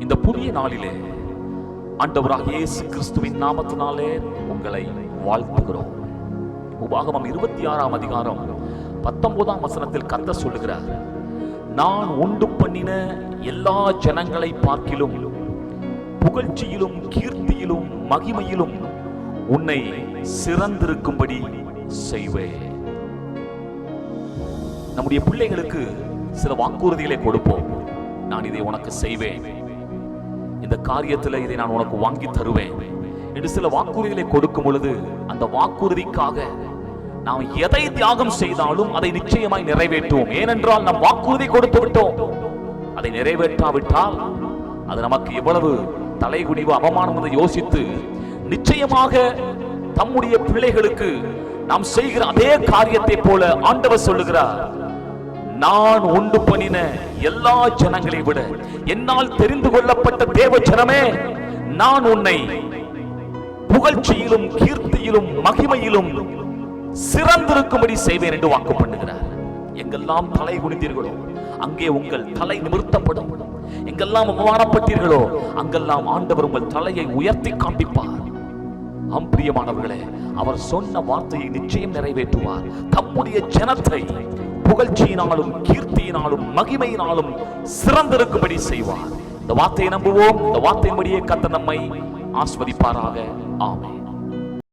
இந்த புதிய நாளிலே ஆண்டவராகிய இயேசு கிறிஸ்துவின் நாமத்தினாலே உங்களை வாழ்த்துகிறோம். உபாகமம் 26ஆம் அதிகாரம் 19ஆம் வசனத்தில் கர்த்தர் சொல்லுகிறார், நான் உண்டு பண்ணின எல்லா ஜனங்களை பார்க்கிலும் புகழ்ச்சியிலும் கீர்த்தியிலும் மகிமையிலும் உன்னை சிறந்திருக்கும்படி செய்வேன். நம்முடைய பிள்ளைகளுக்கு சில வாக்குறுதிகளை கொடுப்போம். நான் இதை உனக்கு செய்வேன், இந்த காரியத்தில் இதை நான் உனக்கு வாங்கி தருவேன் என்று சில வாக்குறுதிகளை கொடுக்கும் பொழுது அந்த வாக்குறுதிக்காக நாம் எதை தியாகம் செய்தாலும் அதை நிச்சயமாய் நிறைவேற்றுவோம். ஏனென்றால் நாம் வாக்குறுதி கொடுத்து விட்டோம். அதை நிறைவேற்றாவிட்டால் அது நமக்கு எவ்வளவு தலைகுனிவு அவமானம் என்று யோசித்து நிச்சயமாக தம்முடைய பிள்ளைகளுக்கு நாம் செய்கிற அதே காரியத்தை போல ஆண்டவர் சொல்லுகிறார், நான் உண்டு பண்ணின எல்லா ஜனங்களை விட என்னால் தெரிந்து கொள்ளப்பட்ட தேவ ஜனமே, நான் உன்னை புகழ்ச்சியிலும் கீர்த்தியிலும் மகிமையிலும் சிறந்திருக்கும்படி செய்வேன் என்று வாக்கு பண்ணுகிறார். எங்கெல்லாம் தலை குனிந்தீர்களோ அங்கே உங்கள் தலை நிமிர்த்தப்படும். எங்கெல்லாம் அவமானப்பட்டீர்களோ அங்கெல்லாம் ஆண்டவர் உங்கள் தலையை உயர்த்தி காண்பிப்பார். பிரியமானவர்களே, அவர் சொன்ன வார்த்தையை நிச்சயம் நிறைவேற்றுவார். தம்முடைய ஜனத்தை புகழ்ச்சியினாலும் கீர்த்தியினாலும் மகிமையினாலும் சிறந்திருக்கும்படி செய்வார். இந்த வார்த்தையை நம்புவோம். இந்த வார்த்தையின்படியே கர்த்தர் நம்மை ஆசீர்வதிப்பாராக. ஆமென்.